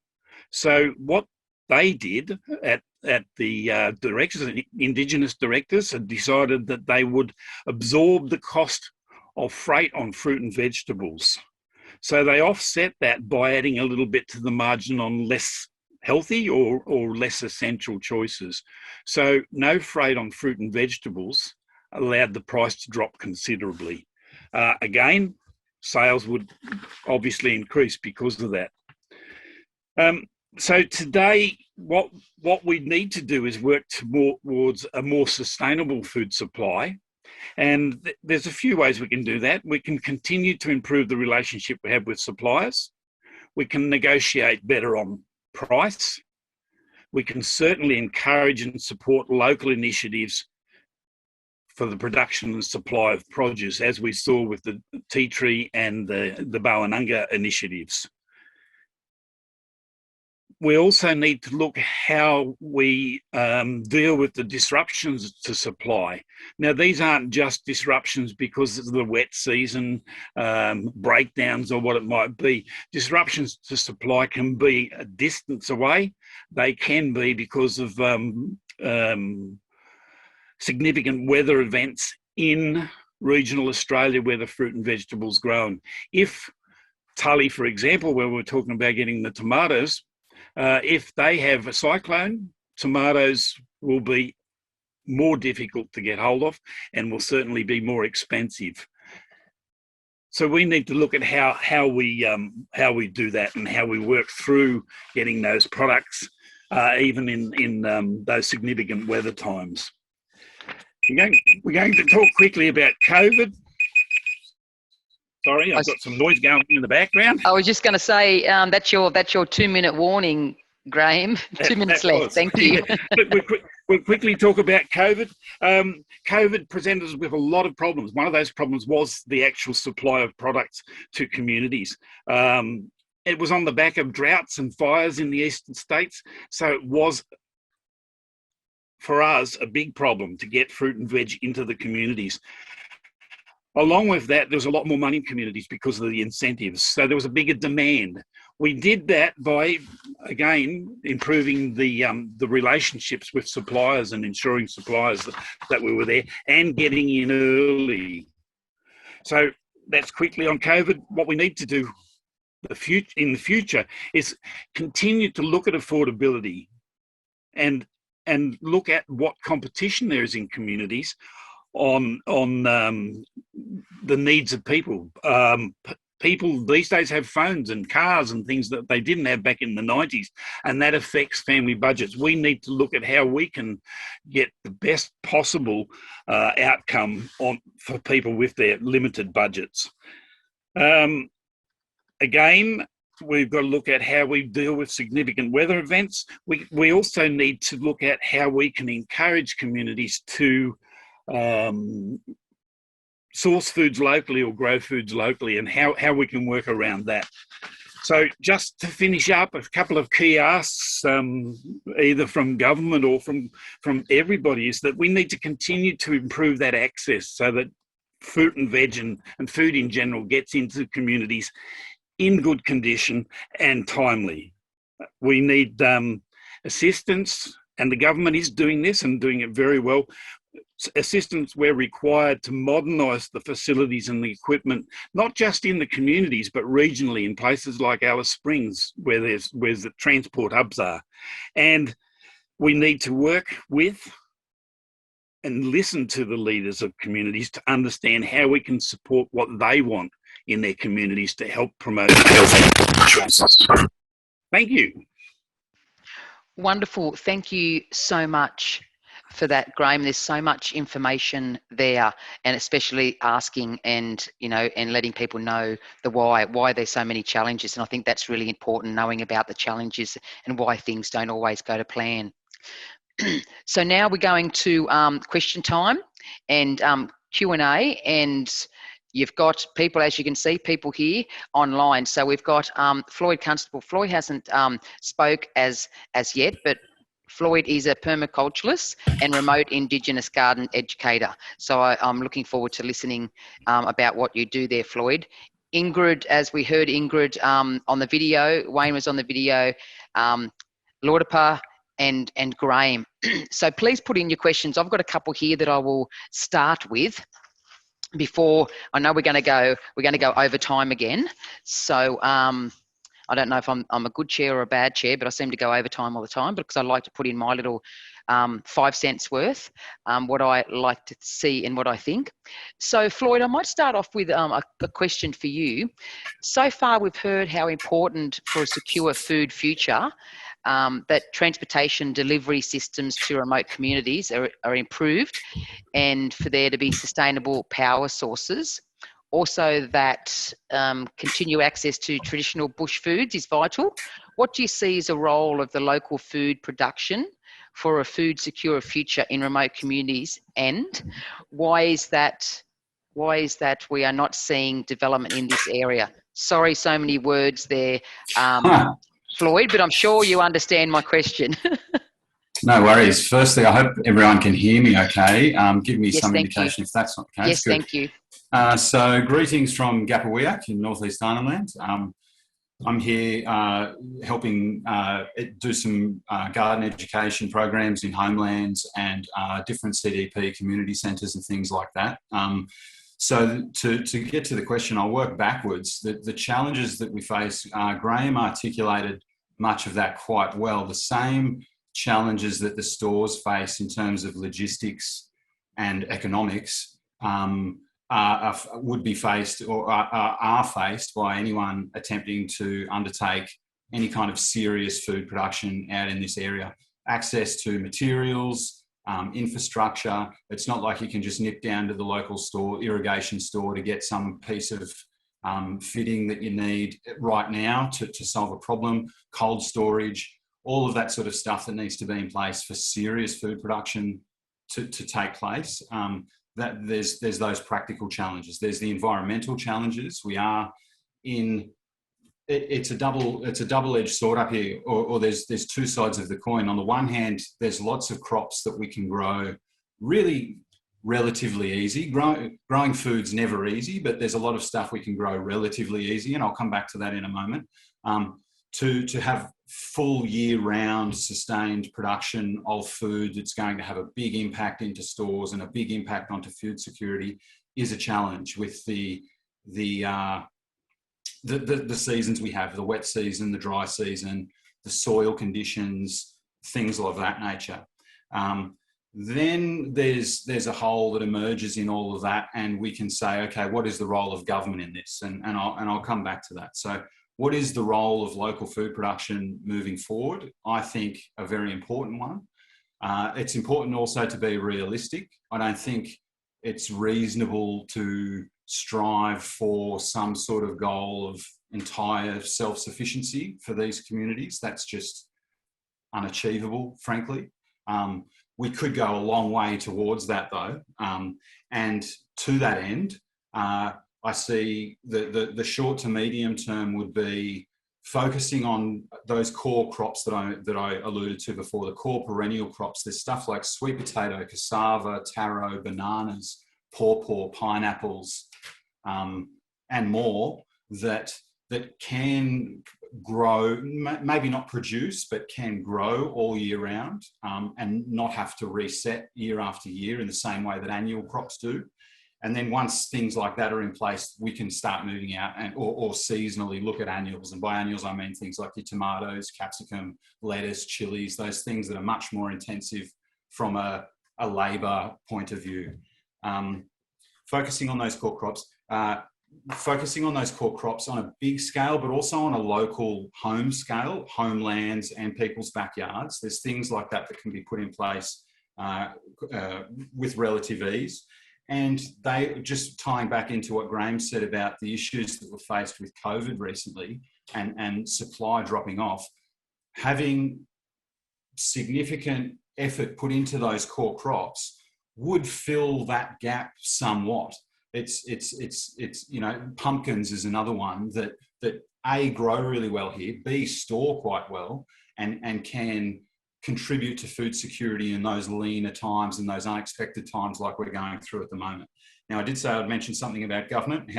So what they did at the directors, Indigenous directors, had decided that they would absorb the cost of freight on fruit and vegetables. So they offset that by adding a little bit to the margin on less healthy or less essential choices. So no freight on fruit and vegetables allowed the price to drop considerably. Again, sales would obviously increase because of that. So today, what we need to do is work towards a more sustainable food supply. And there's a few ways we can do that. We can continue to improve the relationship we have with suppliers. We can negotiate better on price. We can certainly encourage and support local initiatives for the production and supply of produce, as we saw with the tea tree and the Bawinanga initiatives. We also need to look how we deal with the disruptions to supply. Now, these aren't just disruptions because of the wet season, breakdowns or what it might be. Disruptions to supply can be a distance away. They can be because of significant weather events in regional Australia where the fruit and vegetables grown. If Tully, for example, where we're talking about getting the tomatoes, if they have a cyclone, tomatoes will be more difficult to get hold of and will certainly be more expensive. So we need to look at how we do that and how we work through getting those products, even in those significant weather times. We're going to talk quickly about COVID. Sorry, I've got some noise going on in the background. I was just going to say that's your 2-minute warning, Graham. 2 minutes left. Thank you. We'll quickly talk about COVID. COVID presented us with a lot of problems. One of those problems was the actual supply of products to communities. It was on the back of droughts and fires in the eastern states, so it was, for us, a big problem to get fruit and veg into the communities. Along with that, there was a lot more money in communities because of the incentives. So there was a bigger demand. We did that by, again, improving the relationships with suppliers and ensuring suppliers that we were there and getting in early. So that's quickly on COVID. What we need to do in the future is continue to look at affordability and look at what competition there is in communities on the needs of people. People these days have phones and cars and things that they didn't have back in the 90s, and that affects family budgets. We need to look at how we can get the best possible outcome for people with their limited budgets. Again, we've got to look at how we deal with significant weather events. We also need to look at how we can encourage communities to source foods locally or grow foods locally, and how we can work around that. So just to finish up, a couple of key asks, either from government or from everybody, is that we need to continue to improve that access so that fruit and veg and food in general gets into communities in good condition and timely. We need assistance, and the government is doing this and doing it very well. Assistance where required to modernise the facilities and the equipment, not just in the communities, but regionally in places like Alice Springs, where the transport hubs are. And we need to work with and listen to the leaders of communities to understand how we can support what they want in their communities to help promote health. Thank you. Wonderful. Thank you so much for that, Graham. There's so much information there, and especially asking and letting people know the why there's so many challenges. And I think that's really important, knowing about the challenges and why things don't always go to plan. So now we're going to question time and Q&A, and you've got people, as you can see, people here online. So we've got Floyd Constable. Floyd hasn't spoke as yet, but Floyd is a permaculturalist and remote Indigenous garden educator. So I'm looking forward to listening about what you do there, Floyd. Ingrid, as we heard Ingrid on the video, Wayne was on the video, Laudipa and Graham. So please put in your questions. I've got a couple here that I will start with before I know we're going to go over time again. So I don't know if I'm a good chair or a bad chair, but I seem to go over time all the time because I like to put in my little 5 cents worth, what I like to see and what I think. So Floyd, I might start off with a question for you. So far we've heard how important for a secure food future that transportation delivery systems to remote communities are improved, and for there to be sustainable power sources. Also that continued access to traditional bush foods is vital. What do you see as a role of the local food production for a food secure future in remote communities, and why is that we are not seeing development in this area? Sorry, so many words there, Floyd, but I'm sure you understand my question. No worries. Firstly, I hope everyone can hear me okay. Give me some indication if that's not the case. Yes, good. Thank you. So greetings from Gapawiak in northeast Arnhem Land. I'm here helping do some garden education programs in homelands and different CDP community centres and things like that. So to get to the question, I'll work backwards. The challenges that we face, Graham articulated much of that quite well. The same challenges that the stores face in terms of logistics and economics would be faced or are faced by anyone attempting to undertake any kind of serious food production out in this area. Access to materials, infrastructure. It's not like you can just nip down to the local store, irrigation store, to get some piece of fitting that you need right now to solve a problem. Cold storage, all of that sort of stuff that needs to be in place for serious food production to take place. That there's those practical challenges. There's the environmental challenges. We are in. It's a double-edged sword up here, or there's two sides of the coin. On the one hand, there's lots of crops that we can grow really relatively easy. Growing food's never easy, but there's a lot of stuff we can grow relatively easy, and I'll come back to that in a moment. To have full year-round sustained production of food that's going to have a big impact into stores and a big impact onto food security is a challenge with the seasons we have, the wet season, the dry season, the soil conditions, things of that nature. Then there's a hole that emerges in all of that, and we can say, okay, what is the role of government in this? And I'll come back to that. So what is the role of local food production moving forward? I think a very important one. It's important also to be realistic. I don't think it's reasonable to strive for some sort of goal of, entire self-sufficiency for these communities. That's just unachievable, frankly. We could go a long way towards that though. And to that end, I see the short to medium term would be focusing on those core crops that I alluded to before, the core perennial crops. There's stuff like sweet potato, cassava, taro, bananas, pawpaw, pineapples, and more that can grow, maybe not produce, but can grow all year round, and not have to reset year after year in the same way that annual crops do. And then once things like that are in place, we can start moving out or seasonally look at annuals. And by annuals, I mean things like your tomatoes, capsicum, lettuce, chilies, those things that are much more intensive from a labour point of view. Focusing on those core crops, on a big scale, but also on a local home scale, homelands and people's backyards. There's things like that that can be put in place with relative ease. And they, just tying back into what Graham said about the issues that were faced with COVID recently and supply dropping off, having significant effort put into those core crops would fill that gap somewhat. It's you know, pumpkins is another one that A, grow really well here, B, store quite well, and can contribute to food security in those leaner times and those unexpected times like we're going through at the moment. Now, I did say I'd mention something about government.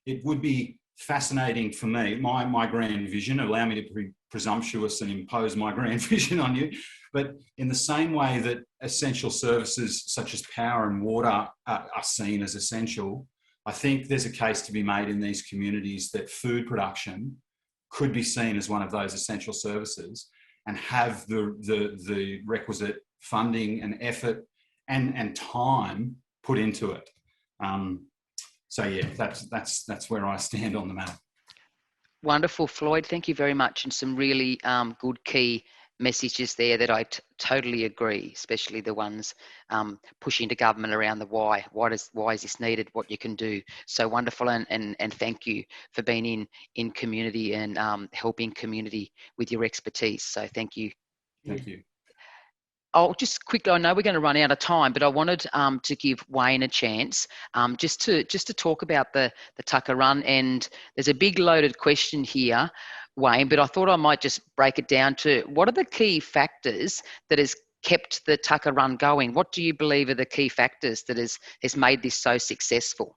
It would be fascinating for me, my grand vision, allow me to be presumptuous and impose my grand vision on you, but in the same way that essential services such as power and water are seen as essential, I think there's a case to be made in these communities that food production could be seen as one of those essential services and have the requisite funding and effort and time put into it. So yeah, that's where I stand on the matter. Wonderful, Floyd. Thank you very much, and some really good key messages there that I totally agree, especially the ones pushing to government around the why. Why is this needed? What you can do. So wonderful, and thank you for being in community and helping community with your expertise. So thank you. Thank you. I'll just quickly, I know we're going to run out of time, but I wanted to give Wayne a chance just to talk about the Tucker Run. And there's a big loaded question here, Wayne, but I thought I might just break it down to what are the key factors that has kept the Tucker Run going? What do you believe are the key factors that has made this so successful?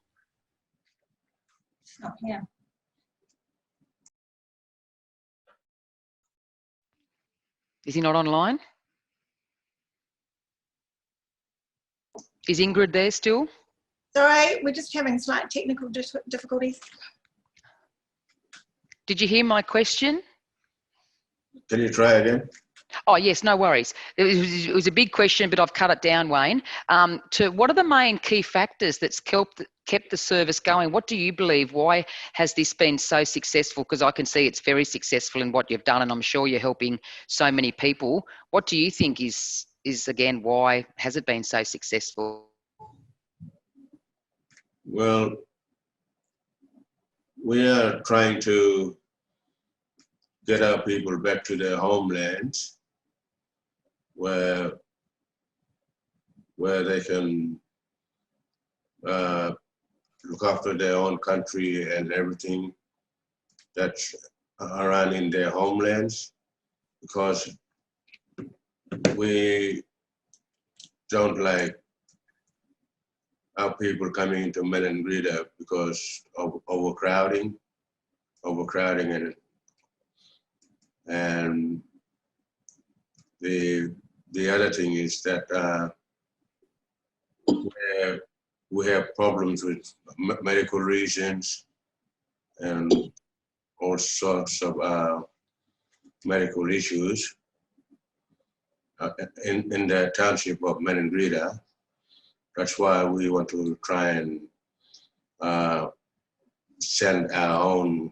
Oh, yeah. Is he not online? Is Ingrid there still? Sorry, we're just having slight technical difficulties. Did you hear my question? Can you try again? Oh, yes, no worries. It was a big question, but I've cut it down, Wayne. To what are the main key factors that's kept the service going? What do you believe? Why has this been so successful? Because I can see it's very successful in what you've done, and I'm sure you're helping so many people. What do you think is again, why has it been so successful? Well, we are trying to get our people back to their homelands where they can look after their own country and everything that's around in their homelands, because we don't like our people coming into Melangrida because of overcrowding and the other thing is that we have problems with medical reasons and all sorts of medical issues in the township of Melangrida. That's why we want to try and send our own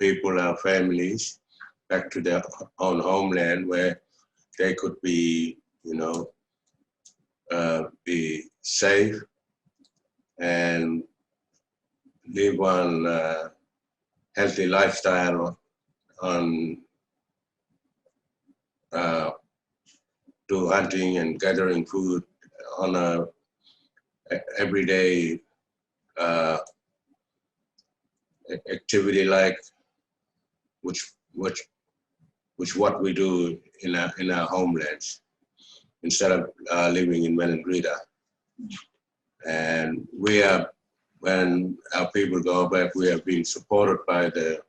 people, our families, back to their own homeland where they could be, be safe and live on healthy lifestyle on to hunting and gathering food on a everyday activity like which what we do in our homelands instead of living in Melangrida. And we are, when our people go back, we have been supported by the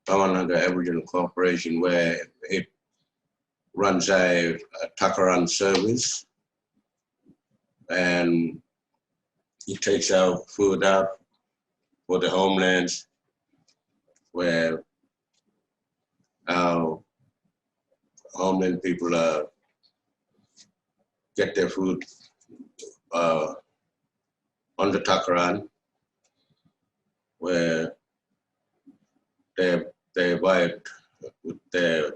Tamananga Aboriginal Corporation, where it runs a Takaran service, and it takes our food out for the homelands where our homeland people get their food on the Takaran, where they buy it with their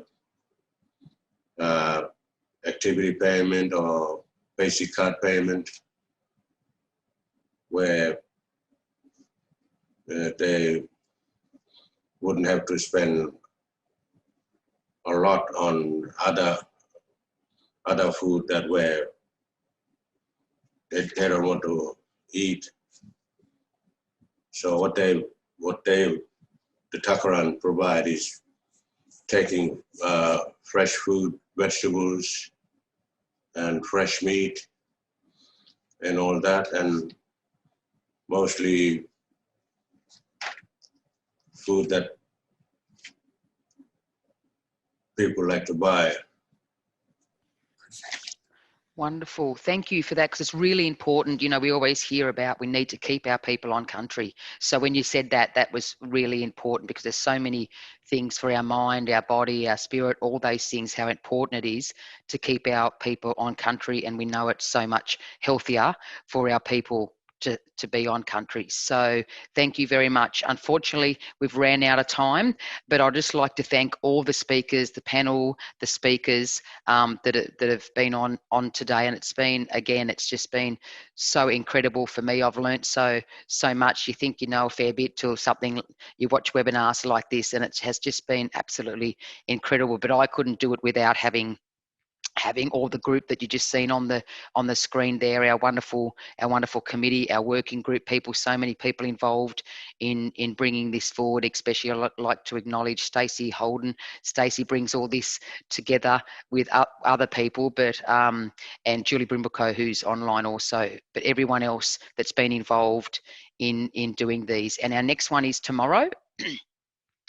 activity payment or basic card payment, where they wouldn't have to spend a lot on other food that where they don't want to eat. So what the Takaran provide is taking fresh food, vegetables, and fresh meat, and all that, and mostly food that people like to buy. Wonderful. Thank you for that, because it's really important. You know, we always hear about we need to keep our people on country. So when you said that, that was really important, because there's so many things for our mind, our body, our spirit, all those things, how important it is to keep our people on country. And we know it's so much healthier for our people to be on country. So thank you very much. Unfortunately, we've ran out of time, but I'd just like to thank all the speakers, the panel, the speakers that have been on today. And it's just been so incredible for me. I've learnt so much. You think you know a fair bit till something, you watch webinars like this, and it has just been absolutely incredible. But I couldn't do it without having all the group that you just seen on the screen there, our wonderful committee, our working group people, so many people involved in bringing this forward. Especially I'd like to acknowledge Stacey Holden. Stacey brings all this together with other people, but and Julie Brimbuko, who's online also, but everyone else that's been involved in doing these. And our next one is tomorrow.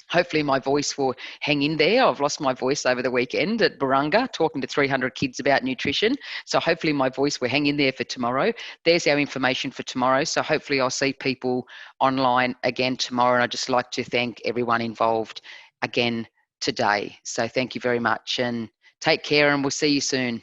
Hopefully my voice will hang in there. I've lost my voice over the weekend at Barunga talking to 300 kids about nutrition. So hopefully my voice will hang in there for tomorrow. There's our information for tomorrow. So hopefully I'll see people online again tomorrow. And I'd just like to thank everyone involved again today. So thank you very much, and take care, and we'll see you soon.